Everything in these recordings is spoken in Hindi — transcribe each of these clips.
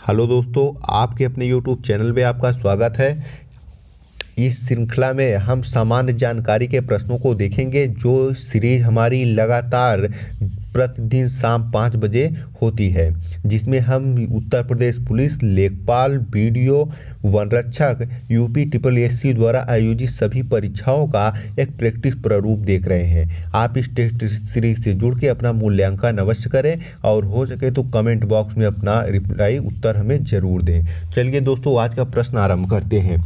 हेलो दोस्तों, आपके अपने यूट्यूब चैनल में आपका स्वागत है। इस श्रृंखला में हम सामान्य जानकारी के प्रश्नों को देखेंगे, जो सीरीज हमारी लगातार प्रतिदिन शाम 5 बजे होती है, जिसमें हम उत्तर प्रदेश पुलिस, लेखपाल, बीडीओ, वन रक्षक, यूपी SSSC द्वारा आयोजित सभी परीक्षाओं का एक प्रैक्टिस प्रारूप देख रहे हैं। आप इस टेस्ट सीरीज से जुड़ के अपना मूल्यांकन अवश्य करें और हो सके तो कमेंट बॉक्स में अपना रिप्लाई उत्तर हमें जरूर दें। चलिए दोस्तों, आज का प्रश्न आरंभ करते हैं।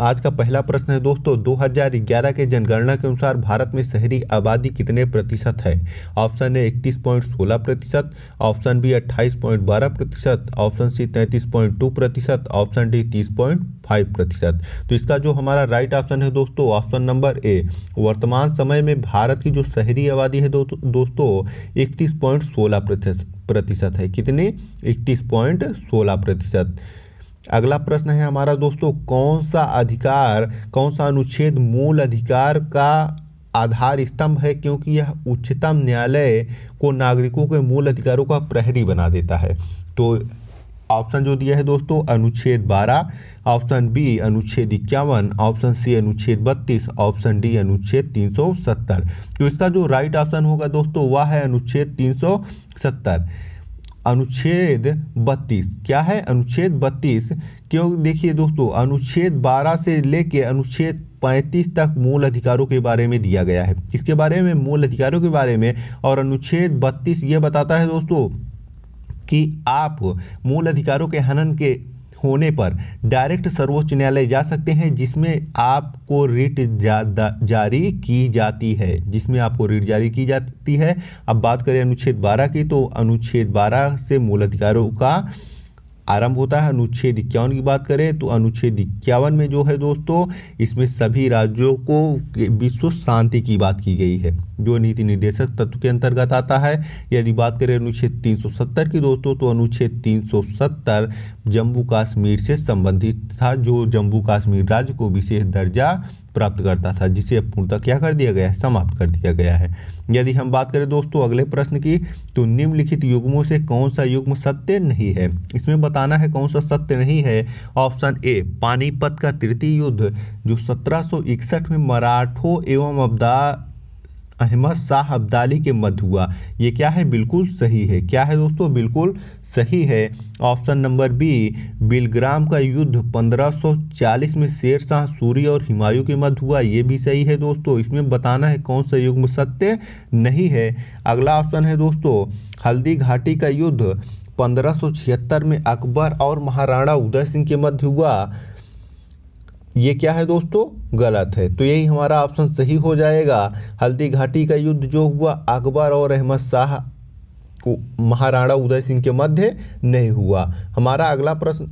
आज का पहला प्रश्न है दोस्तों, 2011 के जनगणना के अनुसार भारत में शहरी आबादी कितने प्रतिशत है? Option A 31.16%, option B 28.12%, option C 33.2%, option D 30.5%। तो इसका जो हमारा राइट ऑप्शन है दोस्तों, ऑप्शन नंबर ए। वर्तमान समय में भारत की जो शहरी आबादी है दोस्तों 31.16% है। कितने? 31.16%। अगला प्रश्न है हमारा दोस्तों, कौन सा अनुच्छेद मूल अधिकार का आधार स्तंभ है, क्योंकि यह उच्चतम न्यायालय को नागरिकों के मूल अधिकारों का प्रहरी बना देता है? तो ऑप्शन जो दिया है दोस्तों, अनुच्छेद 12, ऑप्शन बी अनुच्छेद 51, ऑप्शन सी अनुच्छेद 32, ऑप्शन डी अनुच्छेद 370। तो इसका जो राइट ऑप्शन होगा दोस्तों वह है अनुच्छेद 370। अनुच्छेद 32 क्या है? अनुच्छेद 32 क्यों? देखिए दोस्तों, अनुच्छेद 12 से लेके अनुच्छेद 35 तक मूल अधिकारों के बारे में दिया गया है। किसके बारे में? मूल अधिकारों के बारे में। और अनुच्छेद 32 ये बताता है दोस्तों कि आप मूल अधिकारों के हनन के होने पर डायरेक्ट सर्वोच्च न्यायालय जा सकते हैं, जिसमें आपको रिट जारी की जाती है। अब बात करें अनुच्छेद 12 की, तो अनुच्छेद 12 से मूल अधिकारों का आरंभ होता है। अनुच्छेद 51 की बात करें तो अनुच्छेद 51 में जो है दोस्तों, इसमें सभी राज्यों को विश्व शांति की बात की गई है, जो नीति निर्देशक तत्व के अंतर्गत आता है। यदि बात करें अनुच्छेद 370 की दोस्तों, तो अनुच्छेद 370 जम्मू कश्मीर से संबंधित था, जो जम्मू कश्मीर राज्य को विशेष दर्जा प्राप्त करता था, जिसे पूर्णतः क्या कर दिया गया है? समाप्त कर दिया गया है। यदि हम बात करें दोस्तों अगले प्रश्न की, तो निम्नलिखित युग्मों से कौन सा युग्म सत्य नहीं है? इसमें बताना है कौन सा सत्य नहीं है। ऑप्शन ए पानीपत का तृतीय युद्ध, जो 1761 में मराठों एवं अहमद शाह अब्दाली के मध्य हुआ, ये क्या है? बिल्कुल सही है। क्या है दोस्तों? बिल्कुल सही है। ऑप्शन नंबर बी बिलग्राम का युद्ध 1540 में शेर शाह सूरी और हुमायूं के मध्य हुआ, ये भी सही है दोस्तों। इसमें बताना है कौन सा युग्म सत्य नहीं है। अगला ऑप्शन है दोस्तों, हल्दी घाटी का युद्ध 1576 में अकबर और महाराणा उदय सिंह के मध्य हुआ, ये क्या है दोस्तों? गलत है। तो यही हमारा ऑप्शन सही हो जाएगा। हल्दी घाटी का युद्ध जो हुआ अकबर और अहमद शाह महाराणा उदय सिंह के मध्य नहीं हुआ। हमारा अगला प्रश्न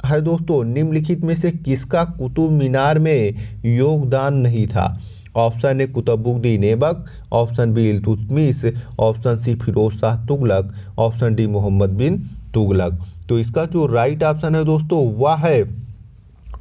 है दोस्तों, निम्नलिखित में से किसका कुतुब मीनार में योगदान नहीं था? Option A Qutbuddin Aibak, option B Iltutmish, option C Firoz Shah Tughlaq, option D Muhammad bin Tughlaq. तो इसका जो राइट ऑप्शन है दोस्तों वह है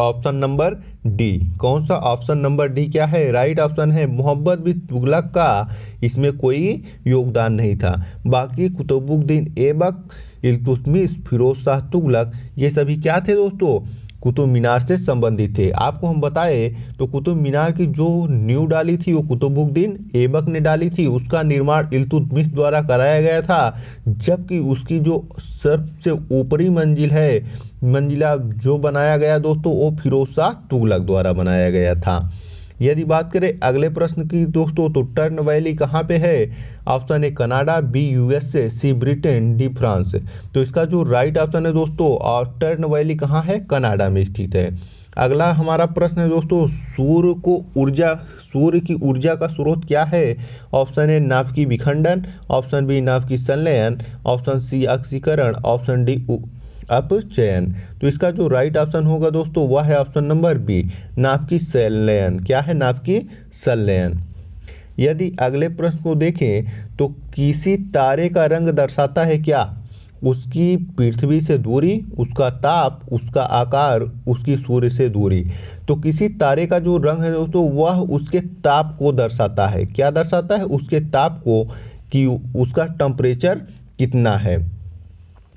ऑप्शन नंबर डी। कौन सा? ऑप्शन नंबर डी क्या है? राइट ऑप्शन है। मोहम्मद बिन तुगलक का इसमें कोई योगदान नहीं था। बाकी कुतुबुद्दीन ऐबक, इल्तुतमिश, फिरोज शाह तुगलक, ये सभी क्या थे दोस्तों? कुतुब मीनार से संबंधित थे। आपको हम बताए तो कुतुब मीनार की जो नींव डाली थी वो कुतुबुद्दीन ऐबक ने डाली थी। उसका निर्माण इल्तुतमिश द्वारा कराया गया था, जबकि उसकी जो सबसे ऊपरी मंजिला जो बनाया गया दोस्तों वो फिरोज शाह तुगलक द्वारा बनाया गया था। यदि बात करें अगले प्रश्न की दोस्तों, तो टर्न वैली कहाँ पे है? Option A Canada, B USA, C Britain, D France. तो इसका जो राइट ऑप्शन है दोस्तों, और टर्न वैली कहाँ है? कनाडा में स्थित है। अगला हमारा प्रश्न है दोस्तों, सूर्य की ऊर्जा का स्रोत क्या है? ऑप्शन ए नाभिकीय विखंडन, ऑप्शन बी नाभिकीय संलयन, ऑप्शन सी ऑक्सीकरण, ऑप्शन डी अपचयन। तो इसका जो राइट ऑप्शन होगा दोस्तों वह है ऑप्शन नंबर बी, नाभिकीय संलयन। क्या है? नाभिकीय संलयन। यदि अगले प्रश्न को देखें तो किसी तारे का रंग दर्शाता है क्या? उसकी पृथ्वी से दूरी, उसका ताप, उसका आकार, उसकी सूर्य से दूरी। तो किसी तारे का जो रंग है दोस्तों वह उसके ताप को दर्शाता है। क्या दर्शाता है? उसके ताप को, कि उसका टेम्परेचर कितना है।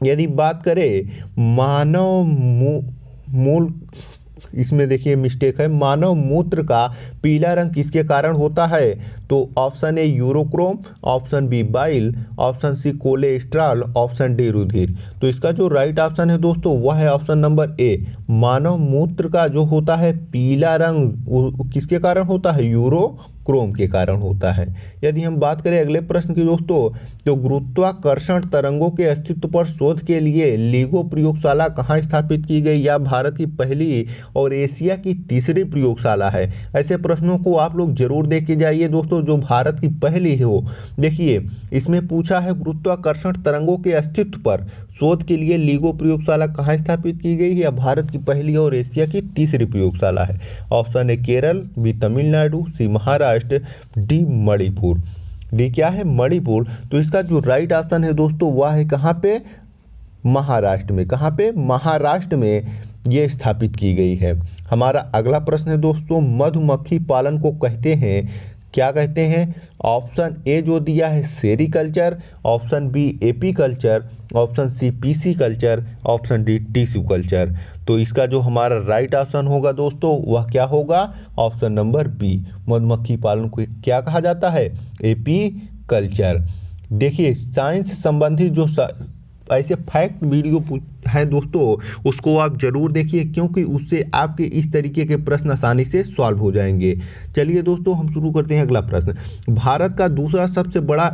यदि बात करें मानव मूल, इसमें देखिए मिस्टेक है, मानव मूत्र का पीला रंग किसके कारण होता है? तो option A urochrome, option B bile, option C cholesterol, option D रुधिर। तो इसका जो राइट ऑप्शन है दोस्तों वह है ऑप्शन नंबर ए। मानव मूत्र का जो होता है पीला रंग वो किसके कारण होता है? यूरोक्रोम के कारण होता है। यदि हम बात करें अगले प्रश्न की दोस्तों, तो गुरुत्वाकर्षण तरंगों के अस्तित्व पर शोध के लिए लीगो प्रयोगशाला कहाँ स्थापित की गई? या भारत की पहली और एशिया की तीसरी प्रयोगशाला है? ऐसे प्रश्नों को आप लोग जरूर देख के जाइए दोस्तों, जो भारत की पहली हो। देखिए इसमें पूछा है गुरुत्वाकर्षण तरंगों के अस्तित्व पर शोध के लिए लीगो प्रयोगशाला कहाँ स्थापित की गई है? या भारत की पहली और एशिया की तीसरी प्रयोगशाला है? Option A Kerala, B Tamil Nadu, C Maharashtra, D Manipur. D क्या है? मणिपुर। तो इसका जो राइट ऑप्शन है दोस्तों वह है कहाँ पे? महाराष्ट्र में। कहाँ पे? महाराष्ट्र में ये स्थापित की गई है। हमारा अगला प्रश्न है दोस्तों, मधुमक्खी पालन को कहते हैं, क्या कहते हैं? ऑप्शन ए जो दिया है sericulture, option B apiculture, option C pisciculture, option D tissue culture. तो इसका जो हमारा राइट ऑप्शन होगा दोस्तों वह क्या होगा? Option number B. मधुमक्खी पालन को क्या कहा जाता है? एपीकल्चर। देखिए साइंस संबंधी जो ऐसे फैक्ट वीडियो हैं दोस्तों उसको आप जरूर देखिए, क्योंकि उससे आपके इस तरीके के प्रश्न आसानी से सॉल्व हो जाएंगे। चलिए दोस्तों हम शुरू करते हैं अगला प्रश्न। भारत का दूसरा सबसे बड़ा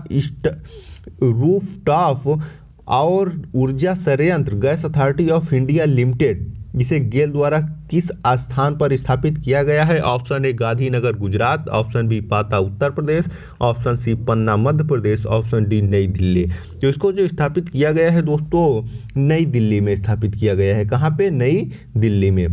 रूफटॉप और ऊर्जा संयंत्र gas authority of India limited, जिसे गेल द्वारा किस स्थान पर स्थापित किया गया है? Option A Gandhinagar Gujarat, option B पाता Uttar Pradesh, option C Panna Madhya Pradesh, option D Nai Delhi. तो इसको जो स्थापित किया गया है दोस्तों नई दिल्ली में स्थापित किया गया है। कहाँ पे? नई दिल्ली में।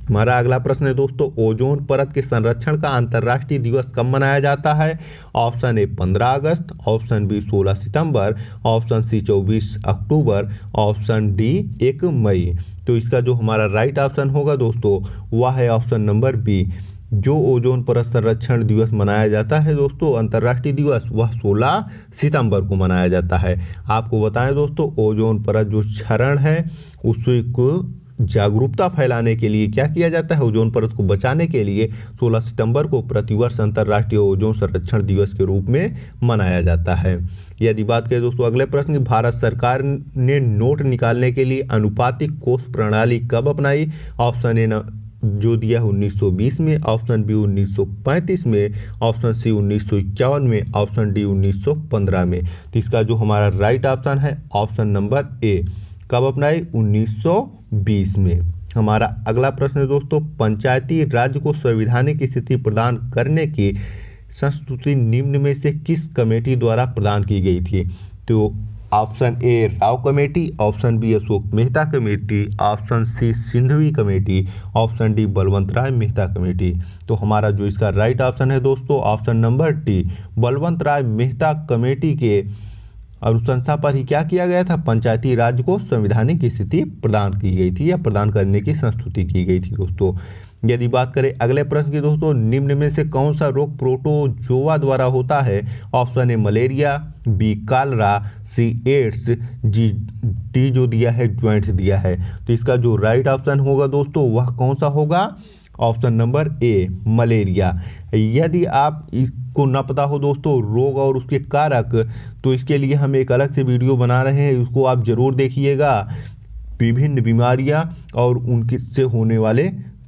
हमारा अगला प्रश्न है दोस्तों, ओजोन परत के संरक्षण का अंतर्राष्ट्रीय दिवस कब मनाया जाता है? ऑप्शन ए 15 अगस्त, ऑप्शन बी 16 सितंबर, ऑप्शन सी 24 अक्टूबर, ऑप्शन डी 1 मई। तो इसका जो हमारा राइट ऑप्शन होगा दोस्तों वह है ऑप्शन नंबर बी। जो ओजोन परत संरक्षण दिवस मनाया जाता है दोस्तों अंतर्राष्ट्रीय दिवस, वह 16 सितंबर को मनाया जाता है। आपको बताएं दोस्तों ओजोन परत जो क्षरण है उसको जागरूकता फैलाने के लिए क्या किया जाता है? ओजोन परत को बचाने के लिए 16 सितंबर को प्रतिवर्ष अंतर्राष्ट्रीय ओजोन संरक्षण दिवस के रूप में मनाया जाता है। यदि बात करें दोस्तों अगले प्रश्न की, भारत सरकार ने नोट निकालने के लिए अनुपातिक कोष प्रणाली कब अपनाई? ऑप्शन ए जो दिया है 1920 में, ऑप्शन बी 1935 में, ऑप्शन सी 1951 में, ऑप्शन डी 1915 में। तो इसका जो हमारा राइट ऑप्शन है ऑप्शन नंबर ए। कब अपनाई? 1920 में। हमारा अगला प्रश्न है दोस्तों, पंचायती राज्य को संवैधानिक स्थिति प्रदान करने की संस्तुति निम्न में से किस कमेटी द्वारा प्रदान की गई थी? तो option A Rao committee, option B Ashok Mehta committee, option C Singhvi committee, option D Balwant Rai Mehta committee. तो हमारा जो इसका राइट ऑप्शन है दोस्तों option number D, Balwant Rai Mehta committee के अनुशंसा पर ही क्या किया गया था? पंचायती राज को संवैधानिक स्थिति प्रदान की गई थी या प्रदान करने की संस्तुति की गई थी दोस्तों। यदि बात करें अगले प्रश्न की दोस्तों, निम्न में से कौन सा रोग प्रोटोजोआ द्वारा होता है? Option A malaria, B cholera, C AIDS, जी डी जो दिया है ज्वाइंट दिया है। तो इसका जो राइट ऑप्शन होगा दोस्तों वह कौन सा होगा? Option number A malaria. यदि आप इसको न पता हो दोस्तों रोग और उसके कारक, तो इसके लिए हम एक अलग से वीडियो बना रहे हैं, उसको आप जरूर देखिएगा। विभिन्न बीमारियां और उनके से होने वाले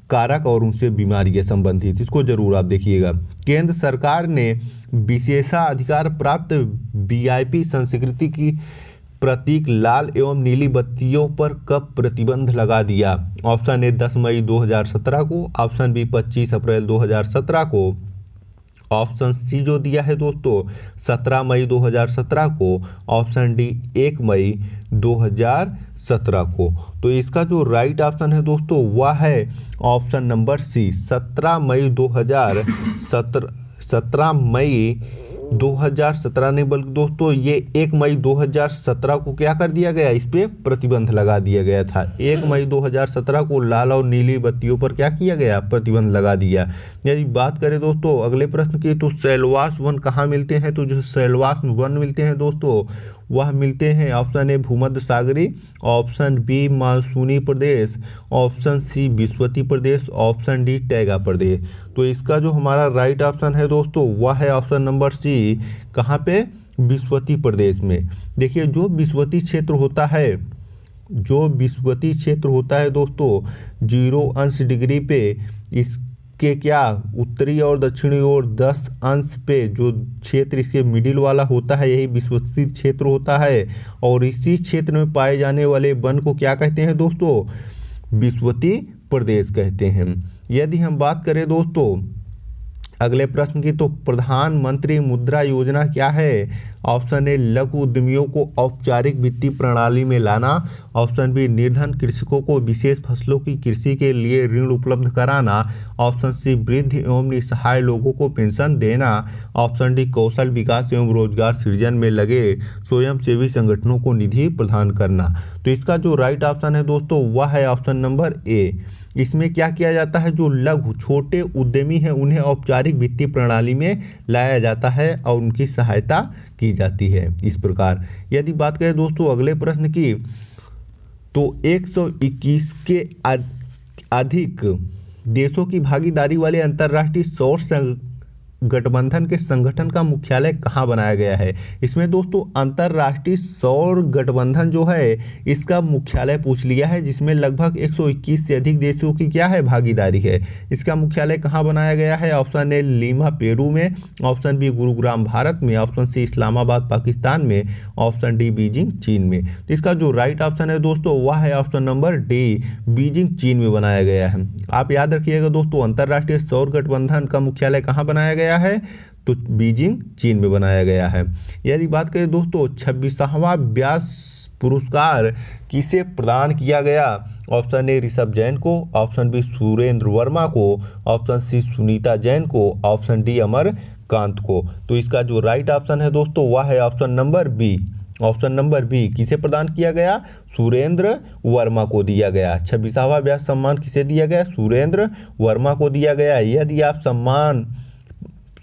कारक और उनसे बीमारियां संबंधित, इसको जरूर आप देखिएगा। केंद्र सरकार ने विशेषाधिकार प्राप्त वीआईपी संस्कृति की प्रतीक लाल एवं नीली बत्तियों पर कब प्रतिबंध लगा दिया? ऑप्शन ए 10 मई 2017 को, ऑप्शन बी 25 अप्रैल 2017 को, ऑप्शन सी जो दिया है दोस्तों 17 मई 2017 को, ऑप्शन डी 1 मई 2017 को। तो इसका जो राइट ऑप्शन है दोस्तों वह है ऑप्शन नंबर सी 17 मई 2017 नहीं बल्कि दोस्तों ये 1 मई 2017 को क्या कर दिया गया? इस पे प्रतिबंध लगा दिया गया था। 1 मई 2017 को लाल और नीली बत्तियों पर क्या किया गया? प्रतिबंध लगा दिया। यदि बात करें दोस्तों अगले प्रश्न की, तो सैलवास वन कहाँ मिलते हैं? तो जो सैलवास वन मिलते हैं दोस्तों वह मिलते हैं। ऑप्शन ए भूमध्य सागरी, ऑप्शन बी मानसूनी प्रदेश, ऑप्शन सी विस्वती प्रदेश, ऑप्शन डी टैगा प्रदेश। तो इसका जो हमारा राइट ऑप्शन है दोस्तों वह है ऑप्शन नंबर सी। कहाँ पे? विस्वती प्रदेश में। देखिए जो विस्वती क्षेत्र होता है, जो विस्वती क्षेत्र होता है दोस्तों 0° पे, इसके क्या उत्तरी और दक्षिणी ओर 10° पे जो क्षेत्र इसके मिडिल वाला होता है यही विस्वती क्षेत्र होता है। और इसी क्षेत्र में पाए जाने वाले वन को क्या कहते हैं दोस्तों? विस्वती प्रदेश कहते हैं। यदि हम बात करें दोस्तों अगले प्रश्न की, तो प्रधानमंत्री मुद्रा योजना क्या है? ऑप्शन ए लघु उद्यमियों को औपचारिक वित्तीय प्रणाली में लाना, ऑप्शन बी निर्धन कृषकों को विशेष फसलों की कृषि के लिए ऋण उपलब्ध कराना, ऑप्शन सी वृद्ध एवं निसहाय लोगों को पेंशन देना, ऑप्शन डी कौशल विकास एवं रोजगार सृजन में लगे स्वयंसेवी संगठनों को निधि प्रदान करना। तो इसका जो राइट ऑप्शन है दोस्तों वह है ऑप्शन नंबर ए। इसमें क्या किया जाता है? जो लघु छोटे उद्यमी हैं उन्हें औपचारिक वित्तीय प्रणाली में लाया जाता है और उनकी सहायता की जाती है इस प्रकार। यदि बात करें दोस्तों अगले प्रश्न की, तो 121 के अधिक देशों की भागीदारी वाले अंतर्राष्ट्रीय सौर गठबंधन के संगठन का मुख्यालय कहाँ बनाया गया है? इसमें दोस्तों अंतर्राष्ट्रीय सौर गठबंधन जो है इसका मुख्यालय पूछ लिया है, जिसमें लगभग 121 से अधिक देशों की क्या है भागीदारी है। इसका मुख्यालय कहाँ बनाया गया है? ऑप्शन ए लीमा पेरू में, ऑप्शन बी गुरुग्राम भारत में, ऑप्शन सी इस्लामाबाद पाकिस्तान में, ऑप्शन डी बीजिंग चीन में। तो इसका जो राइट ऑप्शन है दोस्तों वह है ऑप्शन नंबर डी, बीजिंग चीन में बनाया गया है। आप याद रखिएगा दोस्तों अंतर्राष्ट्रीय सौर गठबंधन का मुख्यालय कहाँ बनाया गया है? तो बीजिंग चीन में बनाया गया है। यदि बात करें दोस्तों 26वां व्यास पुरस्कार किसे प्रदान किया गया? ऑप्शन ए ऋषभ जैन को, ऑप्शन बी सुरेंद्र वर्मा को, ऑप्शन सी सुनीता जैन को, ऑप्शन डी अमरकांत को। तो इसका जो राइट ऑप्शन है दोस्तों वह है option number B. Option number B किसे प्रदान किया गया? सुरेंद्र वर्मा को दिया गया। 26वां व्यास सम्मान किसे दिया गया? सुरेंद्र वर्मा को दिया गया। यदि आप सम्मान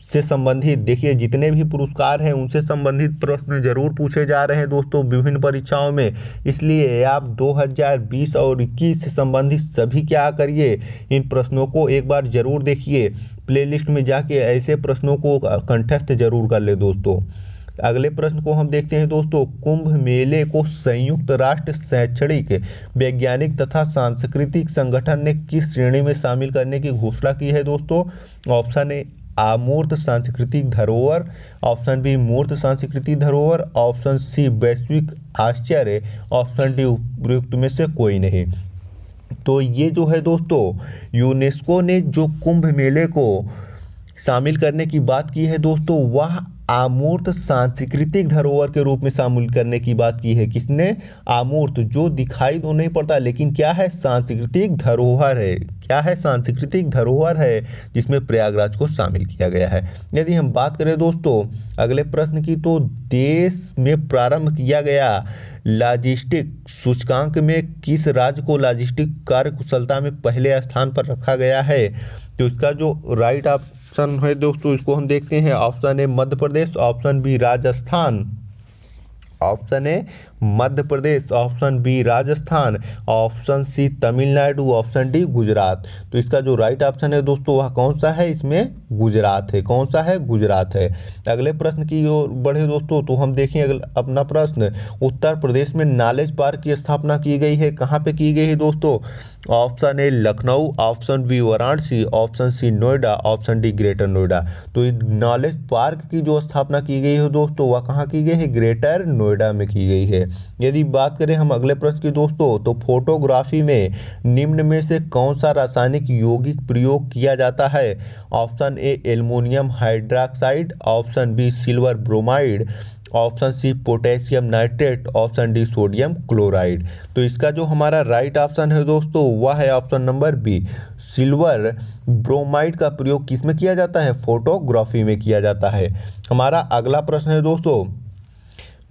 से संबंधित देखिए जितने भी पुरस्कार हैं उनसे संबंधित प्रश्न जरूर पूछे जा रहे हैं दोस्तों विभिन्न परीक्षाओं में, इसलिए आप 2020 और 21 से संबंधित सभी क्या करिए इन प्रश्नों को एक बार जरूर देखिए, प्लेलिस्ट में जाके ऐसे प्रश्नों को कंठस्थ जरूर कर ले दोस्तों। अगले प्रश्न को हम देखते हैं दोस्तों, कुंभ मेले को संयुक्त राष्ट्र शैक्षणिक वैज्ञानिक तथा सांस्कृतिक संगठन ने किस श्रेणी में शामिल करने की घोषणा की है दोस्तों? ऑप्शन ए अमूर्त सांस्कृतिक धरोहर, ऑप्शन बी मूर्त सांस्कृतिक धरोहर, ऑप्शन सी वैश्विक आश्चर्य, ऑप्शन डी उपयुक्त में से कोई नहीं। तो ये जो है दोस्तों यूनेस्को ने जो कुंभ मेले को शामिल करने की बात की है दोस्तों वह अमूर्त सांस्कृतिक धरोहर के रूप में शामिल करने की बात की है। किसने? अमूर्त, जो दिखाई तो नहीं पड़ता लेकिन क्या है? सांस्कृतिक धरोहर है। क्या है? सांस्कृतिक धरोहर है, जिसमें प्रयागराज को शामिल किया गया है। यदि हम बात करें दोस्तों अगले प्रश्न की, तो देश में प्रारंभ किया गया लॉजिस्टिक सूचकांक में किस राज्य को लॉजिस्टिक कार्यकुशलता में पहले स्थान पर रखा गया है? तो इसका जो राइट ऑप्शन है दोस्तों इसको हम देखते हैं। Option A Madhya Pradesh, option B Rajasthan, option A Madhya Pradesh, option B Rajasthan, option C Tamil Nadu, option D Gujarat. तो इसका जो राइट ऑप्शन है दोस्तों वह कौन सा है? इसमें गुजरात है। कौन सा है? गुजरात है। अगले प्रश्न की ओर बढ़े दोस्तों तो हम देखें अपना प्रश्न, उत्तर प्रदेश में नॉलेज पार्क की स्थापना की गई है। कहाँ पे की गई है दोस्तों? Option A Lucknow, option B Varanasi, option C Noida, option D greater Noida. तो नॉलेज पार्क की जो स्थापना की गई है दोस्तों वह कहाँ की गई है? ग्रेटर नोएडा में की गई है। यदि बात करें हम अगले प्रश्न की दोस्तों, तो फोटोग्राफी में निम्न में से कौन सा रासायनिक यौगिक प्रयोग किया जाता है? Option A aluminium hydroxide, option B silver bromide, option C potassium nitrate, option D sodium chloride. तो इसका जो हमारा राइट ऑप्शन है दोस्तों वह है option number B, silver bromide का प्रयोग किस में किया जाता है? फोटोग्राफी में किया जाता है। हमारा अगला प्रश्न है दोस्तों,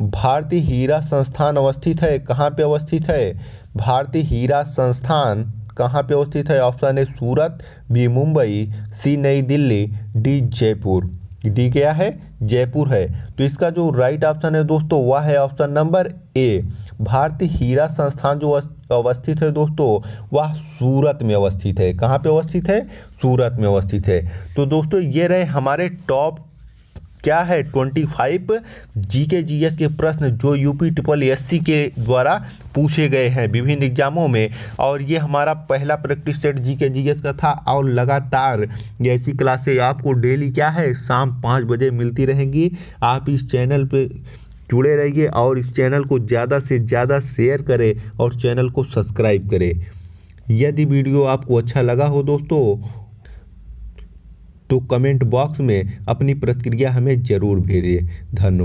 भारतीय हीरा संस्थान अवस्थित है। कहाँ पे अवस्थित है? भारतीय हीरा संस्थान कहाँ पे अवस्थित है? Option A Surat, B Mumbai, C New Delhi, D Jaipur. D क्या है, जयपुर है। तो इसका जो राइट ऑप्शन है दोस्तों वह है ऑप्शन नंबर ए। भारतीय हीरा संस्थान जो अवस्थित है दोस्तों वह सूरत में अवस्थित है। कहाँ पे अवस्थित है, सूरत में अवस्थित है। तो दोस्तों ये रहे हमारे टॉप क्या है 25 जीके जीएस के प्रश्न जो यूपी SSC के द्वारा पूछे गए हैं विभिन्न एग्जामों में। और ये हमारा पहला प्रैक्टिस सेट जीके जीएस का था। और लगातार ये ऐसी क्लासें आपको डेली क्या है शाम 5 बजे मिलती रहेंगी। आप इस चैनल पे जुड़े रहिए और इस चैनल को ज़्यादा से ज़्यादा शेयर करें और चैनल को सब्सक्राइब करें। यदि वीडियो आपको अच्छा लगा हो दोस्तों तो कमेंट बॉक्स में अपनी प्रतिक्रिया हमें ज़रूर भेजिए। धन्यवाद।